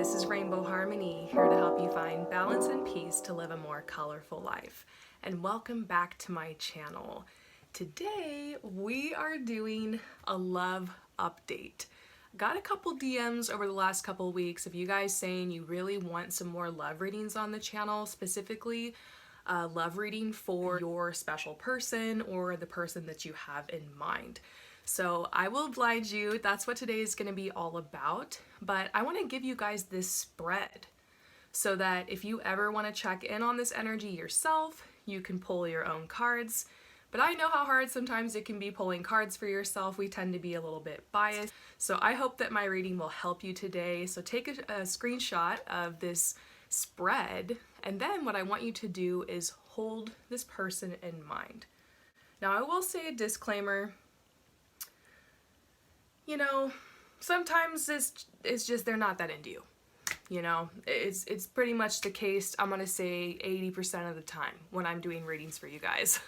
this is Rainbow Harmony, here to help you find balance and peace to live a more colorful life. And welcome back to my channel. Today we are doing a love update. Got a couple DMs over the last couple weeks of you guys saying you really want some more love readings on the channel, specifically love reading for your special person or the person that you have in mind. So I will oblige you, that's what today is going to be all about, but I want to give you guys this spread so that if you ever want to check in on this energy yourself, you can pull your own cards. But I know how hard sometimes it can be pulling cards for yourself. We tend to be a little bit biased. So I hope that my reading will help you today. So take a screenshot of this spread, and then what I want you to do is hold this person in mind. Now I will say a disclaimer. You know, sometimes it's just they're not that into you. You know, it's pretty much the case, I'm gonna say 80% of the time when I'm doing readings for you guys.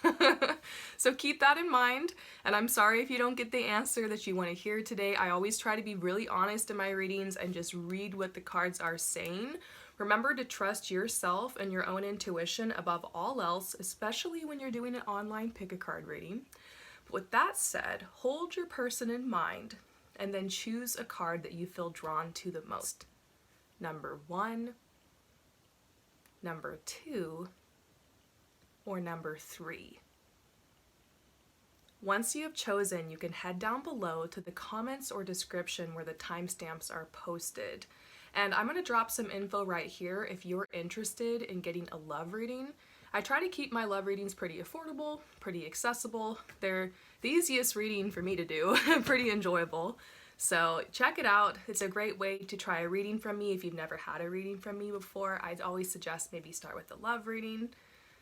So keep that in mind, and I'm sorry if you don't get the answer that you want to hear today. I always try to be really honest in my readings and just read what the cards are saying. Remember to trust yourself and your own intuition above all else, especially when you're doing an online pick-a-card reading. But with that said, hold your person in mind and then choose a card that you feel drawn to the most. Number 1, number 2, or number 3. Once you have chosen, you can head down below to the comments or description where the timestamps are posted. And I'm going to drop some info right here if you're interested in getting a love reading. I try to keep my love readings pretty affordable, pretty accessible. They're the easiest reading for me to do, pretty enjoyable. So check it out. It's a great way to try a reading from me if you've never had a reading from me before. I'd always suggest maybe start with a love reading.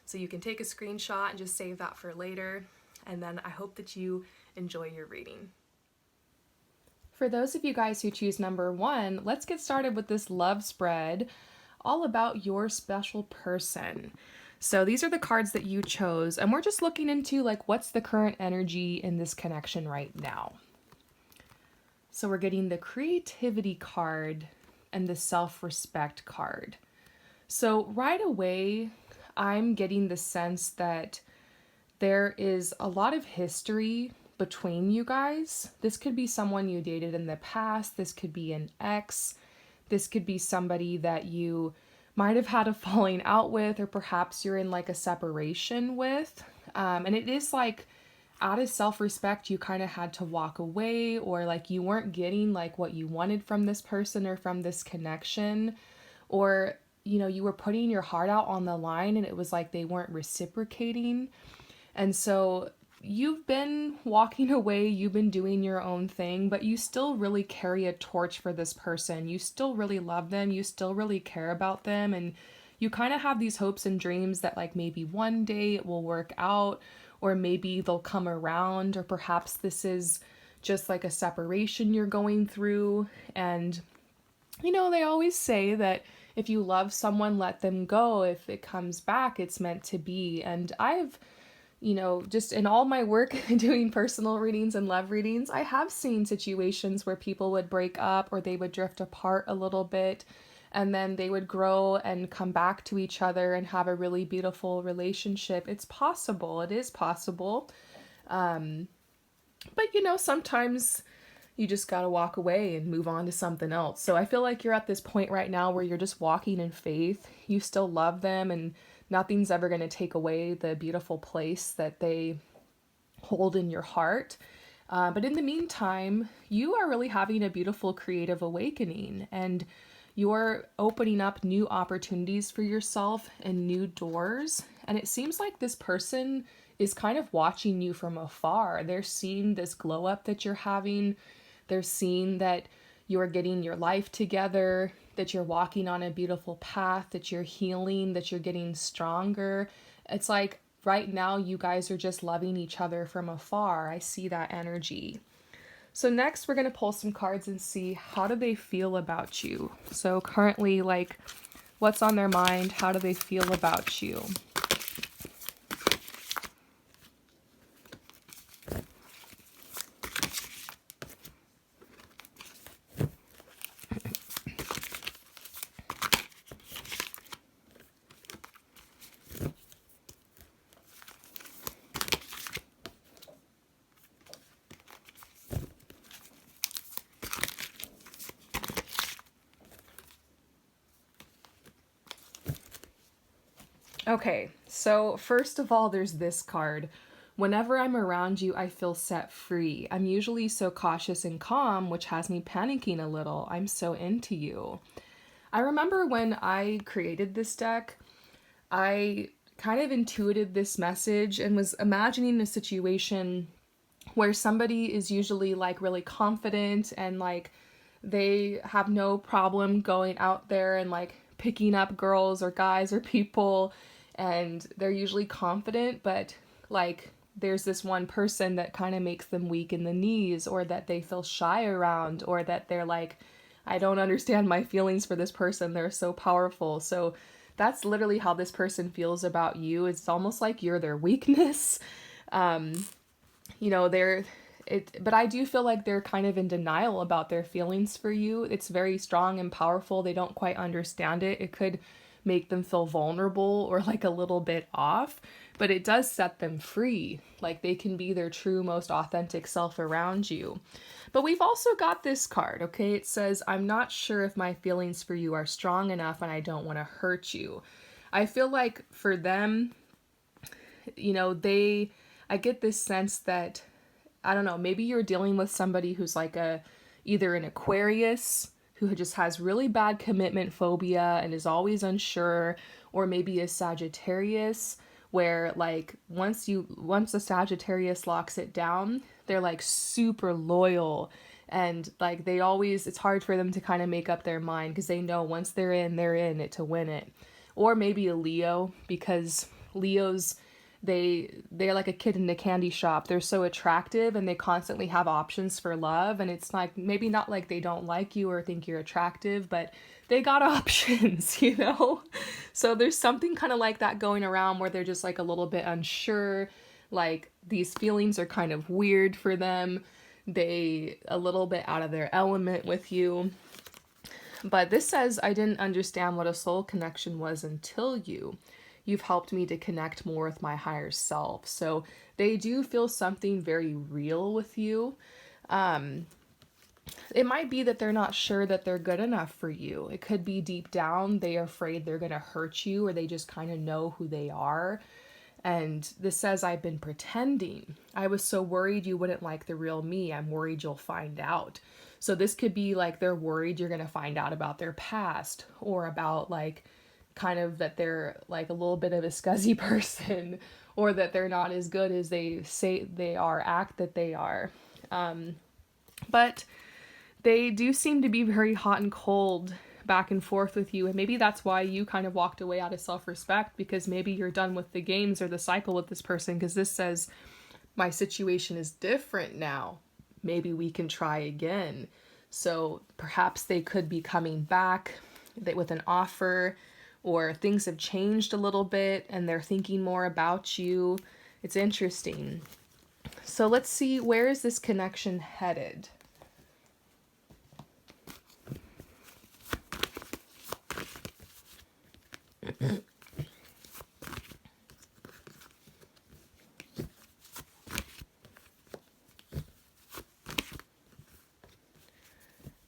So you can take a screenshot and just save that for later. And then I hope that you enjoy your reading. For those of you guys who choose number 1, let's get started with this love spread all about your special person. So these are the cards that you chose, and we're just looking into like what's the current energy in this connection right now. So we're getting the creativity card and the self-respect card. So right away, I'm getting the sense that there is a lot of history between you guys. This could be someone you dated in the past. This could be an ex. This could be somebody that you might have had a falling out with, or perhaps you're in like a separation with. And it is like, out of self-respect, you kind of had to walk away, or like you weren't getting like what you wanted from this person or from this connection, or you know, you were putting your heart out on the line and it was like they weren't reciprocating. And so you've been walking away, you've been doing your own thing, but you still really carry a torch for this person. You still really love them, you still really care about them, and you kind of have these hopes and dreams that like maybe one day it will work out, or maybe they'll come around, or perhaps this is just like a separation you're going through. And, you know, they always say that if you love someone, let them go. If it comes back, it's meant to be. And I've, you know, just in all my work doing personal readings and love readings, I have seen situations where people would break up or they would drift apart a little bit, and then they would grow and come back to each other and have a really beautiful relationship. It's possible. It is possible. But, you know, sometimes you just got to walk away and move on to something else. So I feel like you're at this point right now where you're just walking in faith. You still love them, and nothing's ever going to take away the beautiful place that they hold in your heart. But in the meantime, you are really having a beautiful creative awakening, and you're opening up new opportunities for yourself and new doors. And it seems like this person is kind of watching you from afar. They're seeing this glow up that you're having. They're seeing that you're getting your life together, that you're walking on a beautiful path, that you're healing, that you're getting stronger. It's like right now you guys are just loving each other from afar. I see that energy. So next we're going to pull some cards and see how do they feel about you. So currently, like, what's on their mind? How do they feel about you? Okay, so first of all, there's this card. Whenever I'm around you, I feel set free. I'm usually so cautious and calm, which has me panicking a little. I'm so into you. I remember when I created this deck, I kind of intuited this message and was imagining a situation where somebody is usually like really confident and like they have no problem going out there and like picking up girls or guys or people, and they're usually confident, but like there's this one person that kind of makes them weak in the knees, or that they feel shy around, or that they're like, I don't understand my feelings for this person, they're so powerful. So that's literally how this person feels about you. It's almost like you're their weakness. You know, but I do feel like they're kind of in denial about their feelings for you. It's very strong and powerful. They don't quite understand it. It could make them feel vulnerable or like a little bit off, but it does set them free. Like they can be their true, most authentic self around you. But we've also got this card, okay? It says, I'm not sure if my feelings for you are strong enough and I don't want to hurt you. I feel like for them, you know, I get this sense that, I don't know, maybe you're dealing with somebody who's like either an Aquarius who just has really bad commitment phobia and is always unsure, or maybe a Sagittarius where like once a Sagittarius locks it down, they're like super loyal, and like it's hard for them to kind of make up their mind because they know once they're in it to win it. Or maybe a Leo, because Leos, they're like a kid in a candy shop. They're so attractive and they constantly have options for love, and it's like maybe not like they don't like you or think you're attractive, but they got options, you know? So there's something kind of like that going around where they're just like a little bit unsure, like these feelings are kind of weird for them. They a little bit out of their element with you. But this says, I didn't understand what a soul connection was until you. You've helped me to connect more with my higher self. So they do feel something very real with you. It might be that they're not sure that they're good enough for you. It could be deep down they're afraid they're going to hurt you, or they just kind of know who they are. And this says, I've been pretending. I was so worried you wouldn't like the real me. I'm worried you'll find out. So this could be like they're worried you're going to find out about their past, or about like kind of that they're like a little bit of a scuzzy person, or that they're not as good as they say they are, act that they are. But they do seem to be very hot and cold back and forth with you, and maybe that's why you kind of walked away out of self-respect, because maybe you're done with the games or the cycle with this person, because this says, my situation is different now. Maybe we can try again. So perhaps they could be coming back with an offer, or things have changed a little bit and they're thinking more about you. It's interesting. So let's see, where is this connection headed?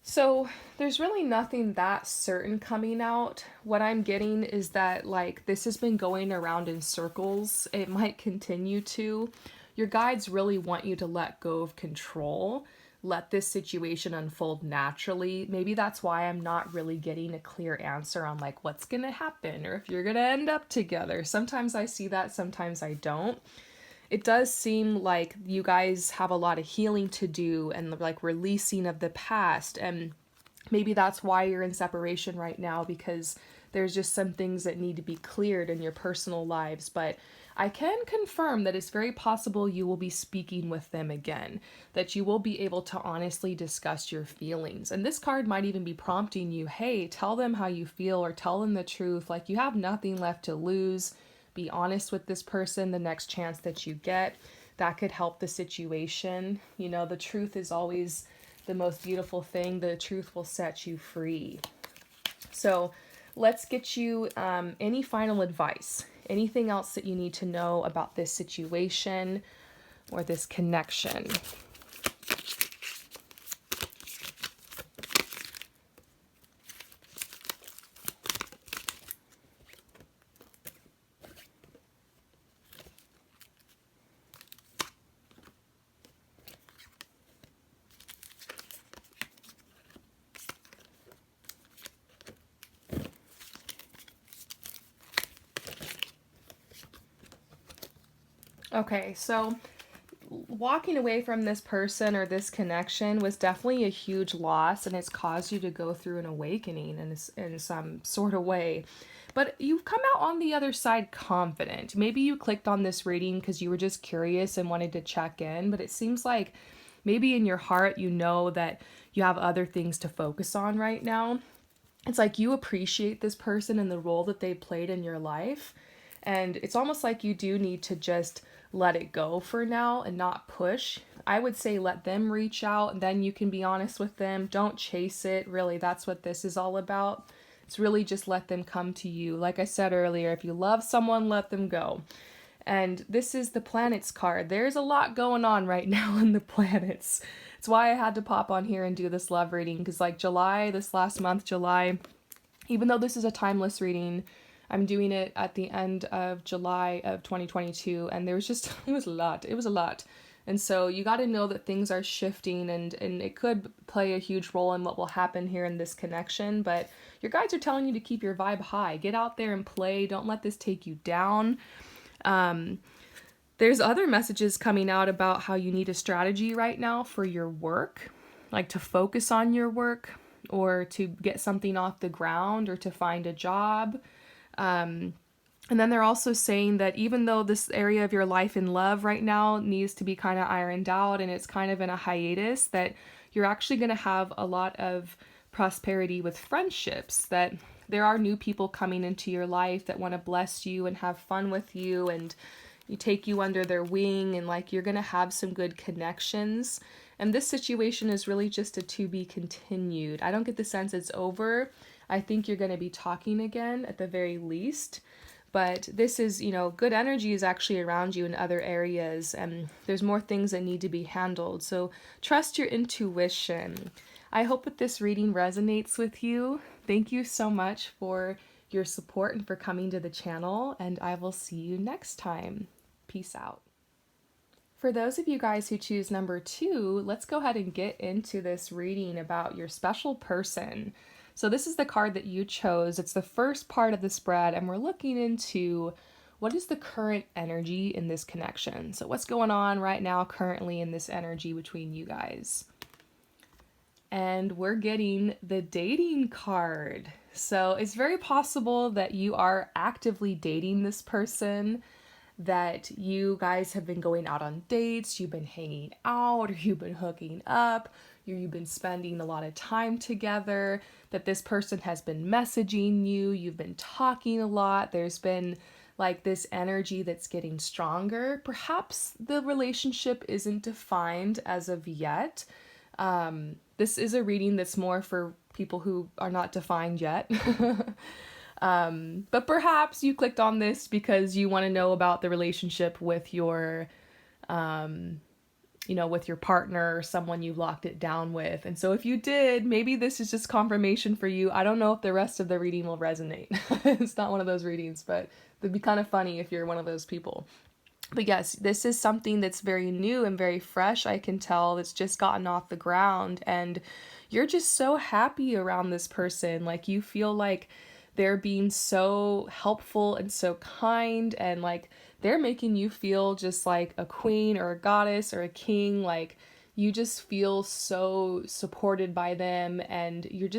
So there's really nothing that certain coming out. What I'm getting is that like this has been going around in circles. It might continue to. Your guides really want you to let go of control. Let this situation unfold naturally. Maybe that's why I'm not really getting a clear answer on like what's going to happen or if you're going to end up together. Sometimes I see that, sometimes I don't. It does seem like you guys have a lot of healing to do and like releasing of the past, and maybe that's why you're in separation right now, because there's just some things that need to be cleared in your personal lives. But I can confirm that it's very possible you will be speaking with them again, that you will be able to honestly discuss your feelings. And this card might even be prompting you, hey, tell them how you feel, or tell them the truth. Like, you have nothing left to lose. Be honest with this person the next chance that you get. That could help the situation. You know, the truth is always the most beautiful thing. The truth will set you free. So let's get you any final advice. Anything else that you need to know about this situation or this connection? Okay, so walking away from this person or this connection was definitely a huge loss, and it's caused you to go through an awakening in some sort of way. But you've come out on the other side confident. Maybe you clicked on this reading because you were just curious and wanted to check in, but it seems like maybe in your heart you know that you have other things to focus on right now. It's like you appreciate this person and the role that they played in your life. And it's almost like you do need to just let it go for now and not push. I would say let them reach out and then you can be honest with them. Don't chase it. Really, that's what this is all about. It's really just let them come to you. Like I said earlier, if you love someone, let them go. And this is the planets card. There's a lot going on right now in the planets. It's why I had to pop on here and do this love reading, because like July, this last month, July, even though this is a timeless reading, I'm doing it at the end of July of 2022, and there was just, it was a lot. And so you got to know that things are shifting, and it could play a huge role in what will happen here in this connection, but your guides are telling you to keep your vibe high. Get out there and play. Don't let this take you down. There's other messages coming out about how you need a strategy right now for your work, like to focus on your work or to get something off the ground or to find a job. And then they're also saying that even though this area of your life in love right now needs to be kind of ironed out and it's kind of in a hiatus, that you're actually going to have a lot of prosperity with friendships, that there are new people coming into your life that want to bless you and have fun with you and you take you under their wing, and like you're going to have some good connections. And this situation is really just a to be continued. I don't get the sense it's over. I think you're going to be talking again at the very least. But this is, good energy is actually around you in other areas, and there's more things that need to be handled. So trust your intuition. I hope that this reading resonates with you. Thank you so much for your support and for coming to the channel, and I will see you next time. Peace out. For those of you guys who choose number 2, let's go ahead and get into this reading about your special person. So this is the card that you chose. It's the first part of the spread, and we're looking into what is the current energy in this connection. So what's going on right now currently in this energy between you guys? And we're getting the dating card. So it's very possible that you are actively dating this person, that you guys have been going out on dates, you've been hanging out, or you've been hooking up, or you've been spending a lot of time together, that this person has been messaging you, you've been talking a lot, there's been like this energy that's getting stronger. Perhaps the relationship isn't defined as of yet. This is a reading that's more for people who are not defined yet. But perhaps you clicked on this because you want to know about the relationship with your, with your partner or someone you locked it down with. And so if you did, maybe this is just confirmation for you. I don't know if the rest of the reading will resonate. It's not one of those readings, but it'd be kind of funny if you're one of those people. But yes, this is something that's very new and very fresh, I can tell, that's just gotten off the ground. And you're just so happy around this person. Like you feel like they're being so helpful and so kind, and like they're making you feel just like a queen or a goddess or a king. Like you just feel so supported by them, and you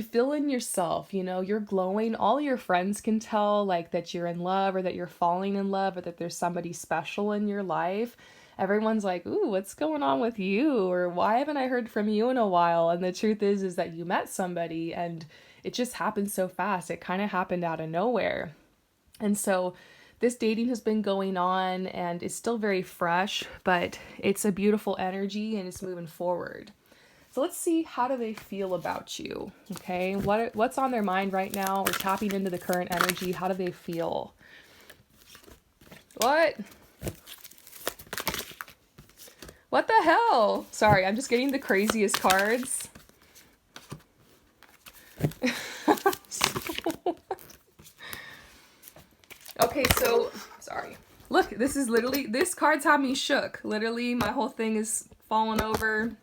feel in yourself, you're glowing. All your friends can tell like that you're in love, or that you're falling in love, or that there's somebody special in your life. Everyone's like, ooh, what's going on with you? Or why haven't I heard from you in a while? And the truth is that you met somebody and it just happened so fast. It kind of happened out of nowhere. And so this dating has been going on and it's still very fresh, but it's a beautiful energy and it's moving forward. So let's see, how do they feel about you? Okay, what's on their mind right now? We're tapping into the current energy. How do they feel? What the hell? Sorry, I'm just getting the craziest cards. Okay, so, sorry. Look, this card's had me shook. Literally, my whole thing is falling over.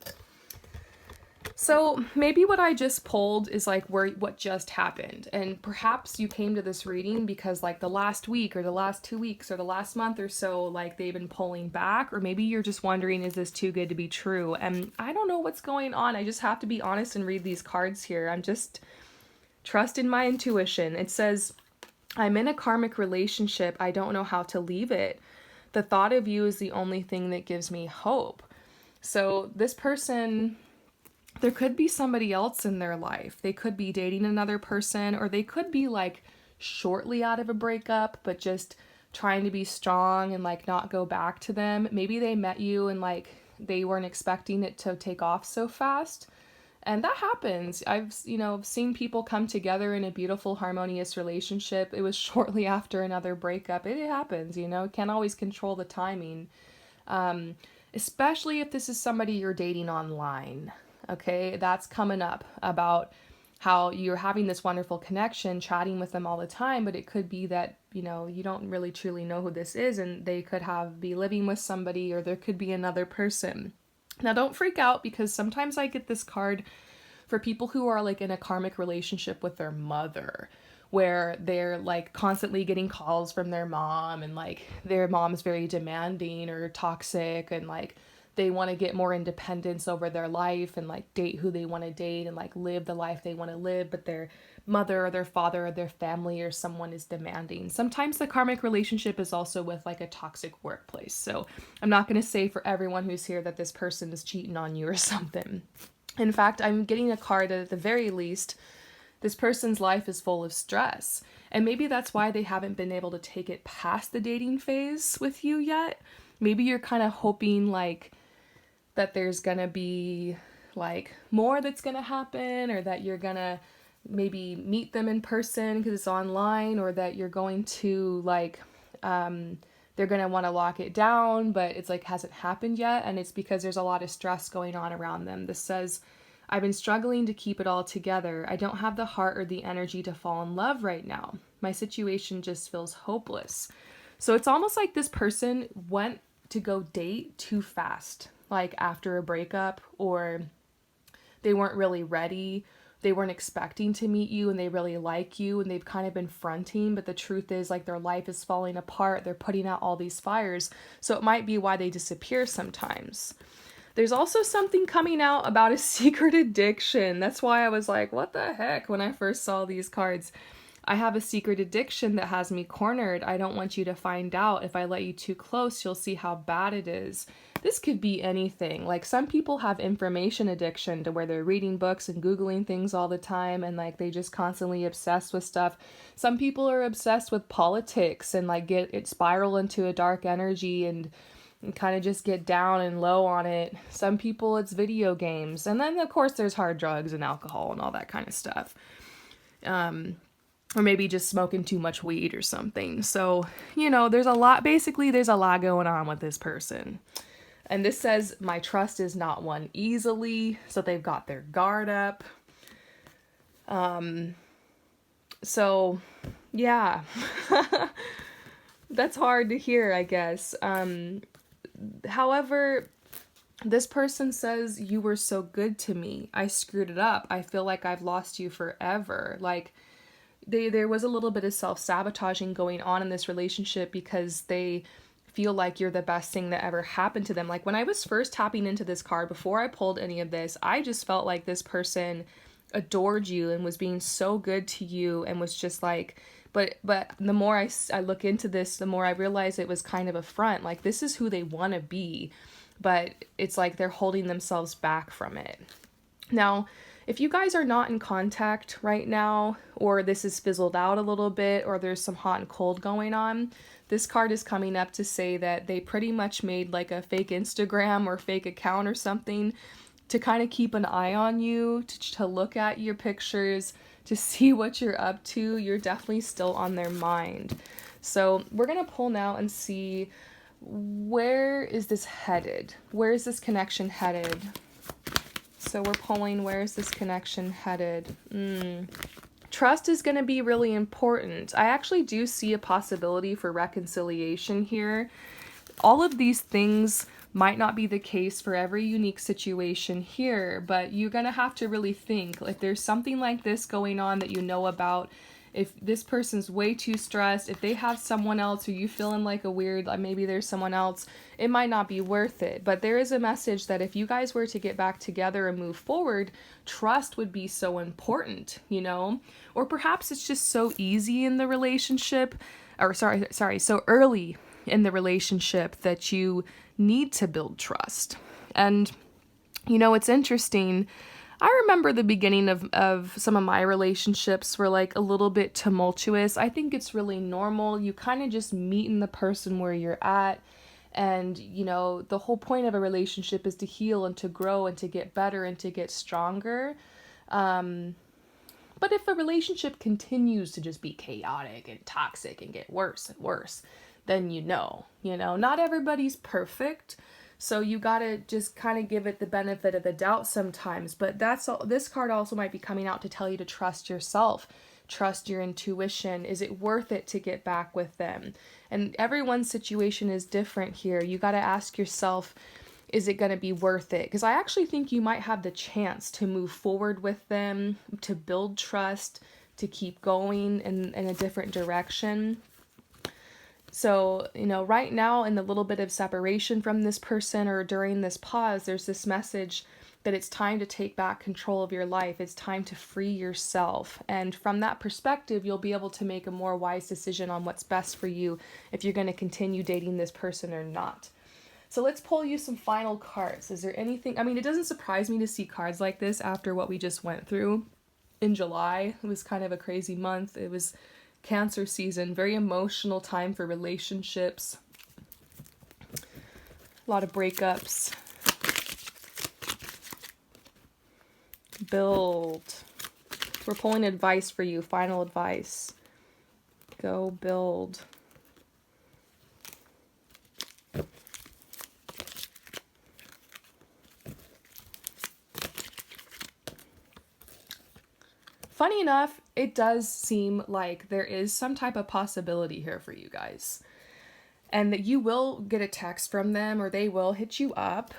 So maybe what I just pulled is like what just happened. And perhaps you came to this reading because like the last week or the last 2 weeks or the last month or so, like they've been pulling back, or maybe you're just wondering, is this too good to be true? And I don't know what's going on. I just have to be honest and read these cards here. I'm just trusting my intuition. It says, I'm in a karmic relationship. I don't know how to leave it. The thought of you is the only thing that gives me hope. So this person, there could be somebody else in their life. They could be dating another person, or they could be like shortly out of a breakup, but just trying to be strong and like not go back to them. Maybe they met you and like they weren't expecting it to take off so fast. And that happens. I've, seen people come together in a beautiful, harmonious relationship. It was shortly after another breakup. It happens, can't always control the timing. Especially if this is somebody you're dating online. Okay, that's coming up about how you're having this wonderful connection, chatting with them all the time, but it could be that, you don't really truly know who this is, and they could be living with somebody, or there could be another person. Now, don't freak out, because sometimes I get this card for people who are like in a karmic relationship with their mother, where they're like constantly getting calls from their mom, and like their mom's very demanding or toxic, and like they want to get more independence over their life and like date who they want to date and like live the life they want to live, but their mother or their father or their family or someone is demanding. Sometimes the karmic relationship is also with like a toxic workplace. So I'm not going to say for everyone who's here that this person is cheating on you or something. In fact, I'm getting a card that at the very least, this person's life is full of stress. And maybe that's why they haven't been able to take it past the dating phase with you yet. Maybe you're kind of hoping like that there's going to be like more that's going to happen, or that you're going to maybe meet them in person because it's online, or that you're going to like, they're going to want to lock it down, but it's like hasn't happened yet. And it's because there's a lot of stress going on around them. This says, I've been struggling to keep it all together. I don't have the heart or the energy to fall in love right now. My situation just feels hopeless. So it's almost like this person went to go date too fast, like after a breakup, or they weren't really ready. They weren't expecting to meet you, and they really like you, and they've kind of been fronting, but the truth is like their life is falling apart. They're putting out all these fires. So it might be why they disappear sometimes. There's also something coming out about a secret addiction. That's why I was like, what the heck, when I first saw these cards. I have a secret addiction that has me cornered. I don't want you to find out. If I let you too close, you'll see how bad it is. This could be anything. Like some people have information addiction, to where they're reading books and Googling things all the time, and like they just constantly obsessed with stuff. Some people are obsessed with politics and like it spiral into a dark energy and kind of just get down and low on it. Some people it's video games. And then of course there's hard drugs and alcohol and all that kind of stuff. Or maybe just smoking too much weed or something. So, there's a lot going on with this person. And this says, my trust is not won easily. So they've got their guard up. So yeah, that's hard to hear, I guess. However, this person says, you were so good to me. I screwed it up. I feel like I've lost you forever. Like, there was a little bit of self-sabotaging going on in this relationship because they feel like you're the best thing that ever happened to them. Like when I was first tapping into this card, before I pulled any of this, I just felt like this person adored you and was being so good to you, and was just like, but the more I look into this, the more I realize it was kind of a front. Like this is who they want to be, but it's like they're holding themselves back from it. Now, if you guys are not in contact right now, or this is fizzled out a little bit, or there's some hot and cold going on, this card is coming up to say that they pretty much made like a fake Instagram or fake account or something to kind of keep an eye on you, to look at your pictures, to see what you're up to. You're definitely still on their mind. So we're going to pull now and see, where is this headed? Where is this connection headed? So we're pulling, where is this connection headed? Trust is going to be really important. I actually do see a possibility for reconciliation here. All of these things Might not be the case for every unique situation here, but you're going to have to really think if there's something like this going on that you know about. If this person's way too stressed, if they have someone else, or you feeling like a weird, like maybe there's someone else, it might not be worth it. But there is a message that if you guys were to get back together and move forward, trust would be so important, you know? Or perhaps it's just so easy in the relationship, or so early in the relationship that you need to build trust. And, you know, it's interesting. I remember the beginning of some of my relationships were like a little bit tumultuous. I think it's really normal. You kind of just meeting the person where you're at. And, you know, the whole point of a relationship is to heal and to grow and to get better and to get stronger. But if a relationship continues to just be chaotic and toxic and get worse and worse, then you know, not everybody's perfect. So you gotta just kind of give it the benefit of the doubt sometimes. But that's all. This card also might be coming out to tell you to trust yourself, trust your intuition. Is it worth it to get back with them? And everyone's situation is different here. You gotta ask yourself, is it gonna be worth it? Because I actually think you might have the chance to move forward with them, to build trust, to keep going in a different direction. So, you know, right now in the little bit of separation from this person or during this pause, there's this message that it's time to take back control of your life. It's time to free yourself. And from that perspective, you'll be able to make a more wise decision on what's best for you if you're going to continue dating this person or not. So let's pull you some final cards. Is there anything? I mean, it doesn't surprise me to see cards like this after what we just went through in July. It was kind of a crazy month. It was Cancer season, very emotional time for relationships, a lot of breakups. Build. We're pulling advice for you, final advice. Go build. Funny enough, it does seem like there is some type of possibility here for you guys. And that you will get a text from them or they will hit you up.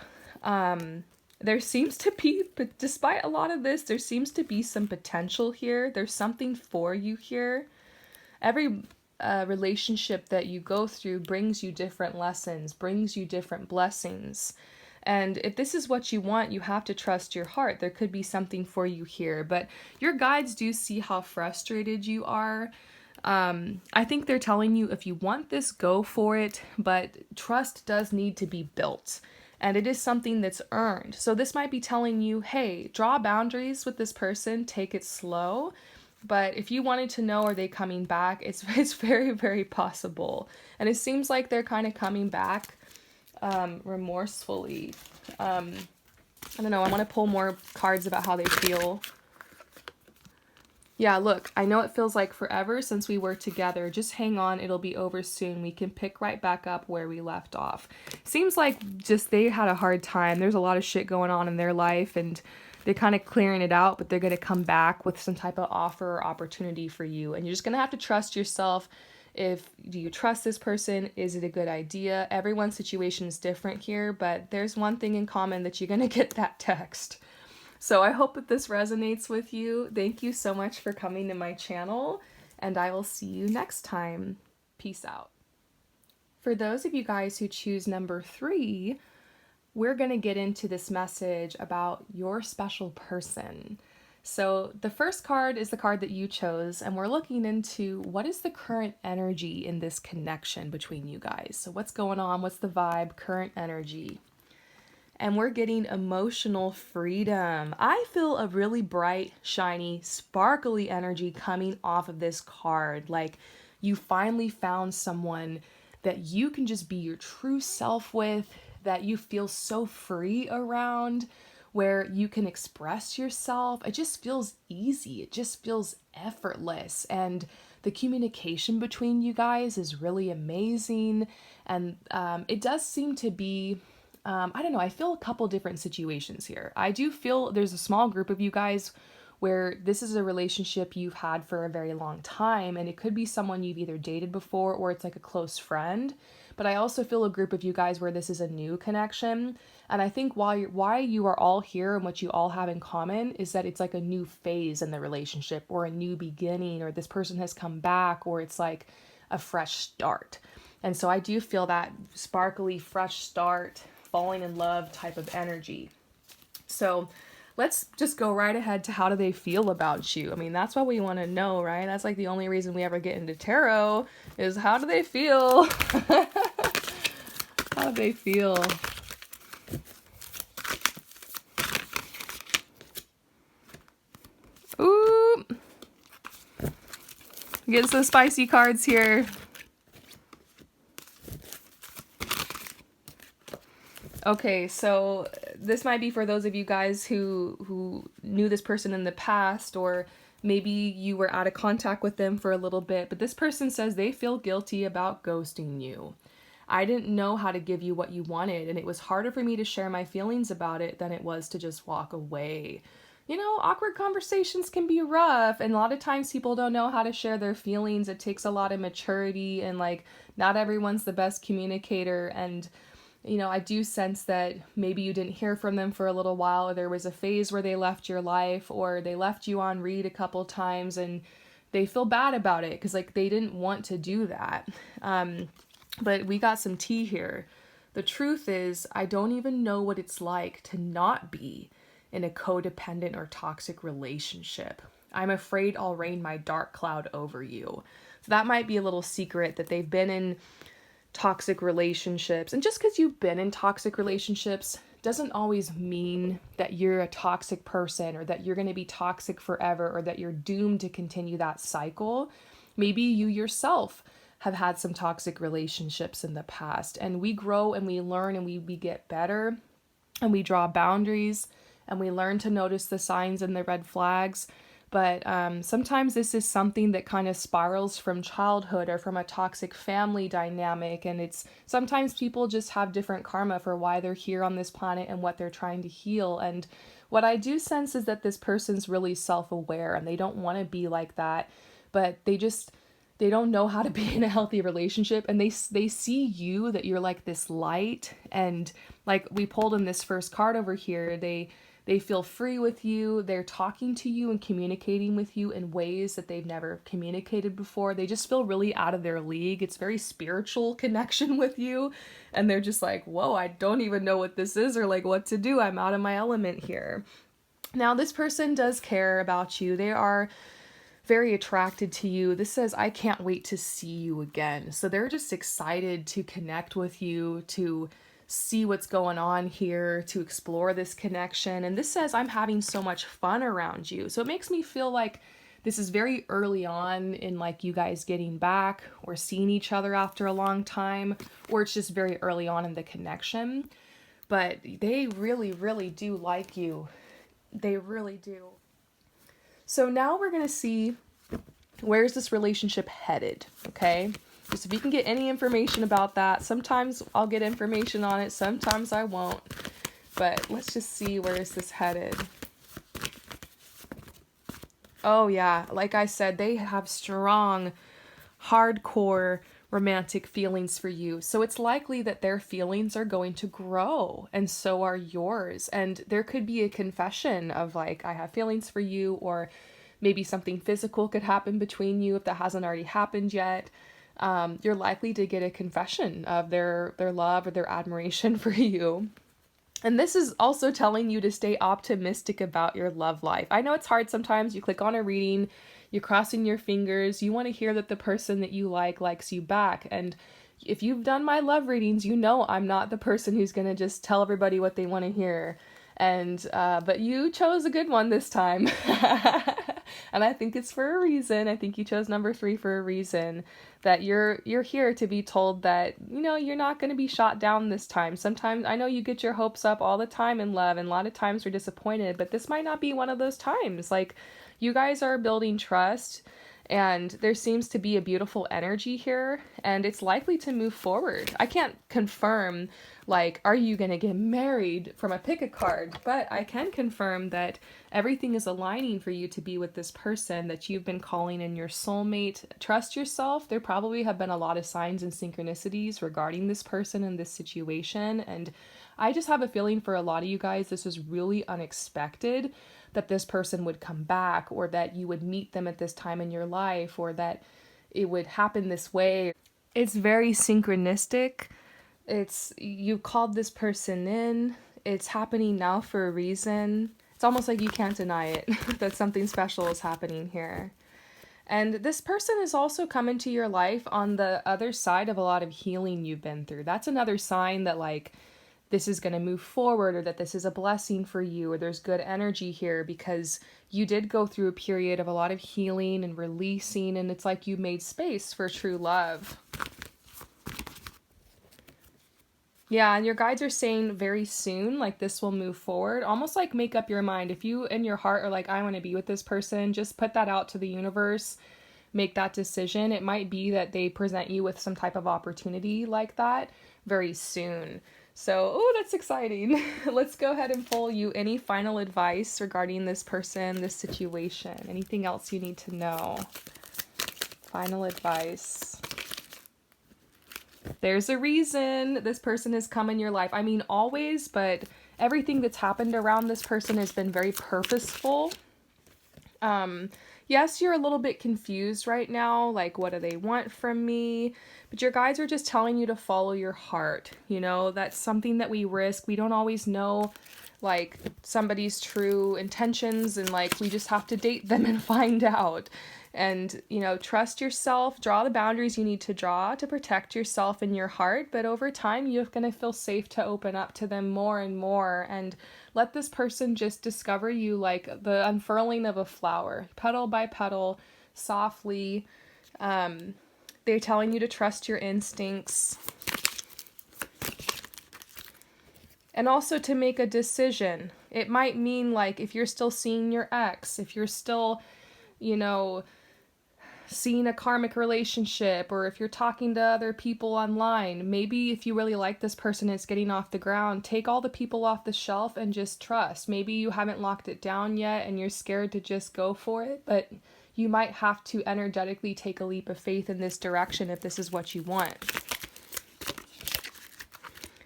There seems to be, but despite a lot of this, there seems to be some potential here. There's something for you here. Every relationship that you go through brings you different lessons, brings you different blessings. And if this is what you want, you have to trust your heart. There could be something for you here. But your guides do see how frustrated you are. I think they're telling you if you want this, go for it. But trust does need to be built. And it is something that's earned. So this might be telling you, hey, draw boundaries with this person. Take it slow. But if you wanted to know, are they coming back? It's very, very possible. And it seems like they're kind of coming back remorsefully. I don't know, I want to pull more cards about how they feel. Yeah, look, I know it feels like forever since we were together. Just hang on, it'll be over soon. We can pick right back up where we left off. Seems like just they had a hard time. There's a lot of shit going on in their life and they're kind of clearing it out, but they're going to come back with some type of offer or opportunity for you. And you're just going to have to trust yourself. Do you trust this person? Is it a good idea? Everyone's situation is different here, but there's one thing in common that you're going to get that text. So I hope that this resonates with you. Thank you so much for coming to my channel, and I will see you next time. Peace out. For those of you guys who choose number 3, we're going to get into this message about your special person. So the first card is the card that you chose, and we're looking into what is the current energy in this connection between you guys. So what's going on? What's the vibe? Current energy. And we're getting emotional freedom. I feel a really bright, shiny, sparkly energy coming off of this card. Like you finally found someone that you can just be your true self with, that you feel so free around, where you can express yourself. It just feels easy. It just feels effortless. And the communication between you guys is really amazing. And it does seem to be, I don't know, I feel a couple different situations here. I do feel there's a small group of you guys where this is a relationship you've had for a very long time, and it could be someone you've either dated before or it's like a close friend. But I also feel a group of you guys where this is a new connection. And I think why you are all here and what you all have in common is that it's like a new phase in the relationship, or a new beginning, or this person has come back, or it's like a fresh start. And so I do feel that sparkly, fresh start, falling in love type of energy. So let's just go right ahead to how do they feel about you? I mean, that's what we want to know, right? That's like the only reason we ever get into tarot is how do they feel? How do they feel? Ooh. Getting some spicy cards here. Okay, so this might be for those of you guys who knew this person in the past, or maybe you were out of contact with them for a little bit, but this person says they feel guilty about ghosting you. I didn't know how to give you what you wanted, and it was harder for me to share my feelings about it than it was to just walk away. You know, awkward conversations can be rough, and a lot of times people don't know how to share their feelings. It takes a lot of maturity, and like, not everyone's the best communicator. And you know, I do sense that maybe you didn't hear from them for a little while, or there was a phase where they left your life, or they left you on read a couple times and they feel bad about it because like they didn't want to do that. But we got some tea here. The truth is, I don't even know what it's like to not be in a codependent or toxic relationship. I'm afraid I'll rain my dark cloud over you. So that might be a little secret, that they've been in toxic relationships. And just because you've been in toxic relationships doesn't always mean that you're a toxic person, or that you're going to be toxic forever, or that you're doomed to continue that cycle. Maybe you yourself have had some toxic relationships in the past, and we grow and we learn and we get better, and we draw boundaries, and we learn to notice the signs and the red flags. But sometimes this is something that kind of spirals from childhood or from a toxic family dynamic. And it's sometimes people just have different karma for why they're here on this planet and what they're trying to heal. And what I do sense is that this person's really self-aware and they don't want to be like that, but they don't know how to be in a healthy relationship. And they see you, that you're like this light. And like we pulled in this first card over here, they feel free with you. They're talking to you and communicating with you in ways that they've never communicated before. They just feel really out of their league. It's very spiritual connection with you. And they're just like, whoa, I don't even know what this is or like what to do. I'm out of my element here. Now, this person does care about you. They are very attracted to you. This says, I can't wait to see you again. So they're just excited to connect with you, to see what's going on here, to explore this connection. And this says, I'm having so much fun around you. So it makes me feel like this is very early on in like you guys getting back or seeing each other after a long time, or it's just very early on in the connection. But they really, really do like you. They really do. So now we're going to see, where's this relationship headed, okay? Just if you can get any information about that. Sometimes I'll get information on it, sometimes I won't. But let's just see, where is this headed? Oh yeah, like I said, they have strong, hardcore romantic feelings for you. So it's likely that their feelings are going to grow, and so are yours. And there could be a confession of like, I have feelings for you, or maybe something physical could happen between you if that hasn't already happened yet. You're likely to get a confession of their love or their admiration for you. And this is also telling you to stay optimistic about your love life. I know it's hard sometimes. You click on a reading, you're crossing your fingers, you want to hear that the person that you like likes you back. And if you've done my love readings, you know I'm not the person who's going to just tell everybody what they want to hear. And but you chose a good one this time. And I think it's for a reason. I think you chose number 3 for a reason. That you're here to be told that, you know, you're not going to be shot down this time. Sometimes I know you get your hopes up all the time in love, and a lot of times we're disappointed, but this might not be one of those times. Like, you guys are building trust, And there seems to be a beautiful energy here, and it's likely to move forward. I can't confirm, like, are you going to get married from a pick a card, but I can confirm that everything is aligning for you to be with this person that you've been calling in your soulmate. Trust yourself. There probably have been a lot of signs and synchronicities regarding this person and this situation, and I just have a feeling for a lot of you guys, this is really unexpected that this person would come back, or that you would meet them at this time in your life, or that it would happen this way. It's very synchronistic. You called this person in. It's happening now for a reason. It's almost like you can't deny it that something special is happening here. And this person is also coming to your life on the other side of a lot of healing you've been through. That's another sign that, like, this is going to move forward, or that this is a blessing for you, or there's good energy here, because you did go through a period of a lot of healing and releasing, and it's like you made space for true love. Yeah, and your guides are saying very soon, like, this will move forward. Almost like make up your mind. If you in your heart are like, I want to be with this person, just put that out to the universe. Make that decision. It might be that they present you with some type of opportunity like that very soon. So, oh, that's exciting. Let's go ahead and pull you any final advice regarding this person, this situation. Anything else you need to know? Final advice. There's a reason this person has come in your life. I mean, always, but everything that's happened around this person has been very purposeful. Yes, you're a little bit confused right now, like, what do they want from me? But your guides are just telling you to follow your heart. You know, that's something that we risk. We don't always know, like, somebody's true intentions, and, like, we just have to date them and find out. And, you know, trust yourself, draw the boundaries you need to draw to protect yourself and your heart. But over time, you're going to feel safe to open up to them more and more, and let this person just discover you like the unfurling of a flower, petal by petal, softly. They're telling you to trust your instincts. And also to make a decision. It might mean, like, if you're still seeing your ex, if you're still, you know, seeing a karmic relationship, or if you're talking to other people online, maybe if you really like this person, it's getting off the ground, take all the people off the shelf and just trust. Maybe you haven't locked it down yet and you're scared to just go for it, but you might have to energetically take a leap of faith in this direction if this is what you want.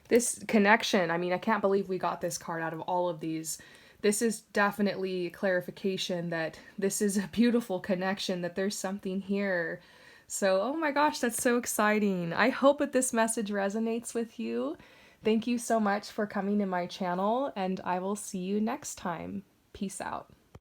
This connection, I mean, I can't believe we got this card out of all of these. This is definitely clarification that this is a beautiful connection, that there's something here. So, oh my gosh, that's so exciting. I hope that this message resonates with you. Thank you so much for coming to my channel, and I will see you next time. Peace out.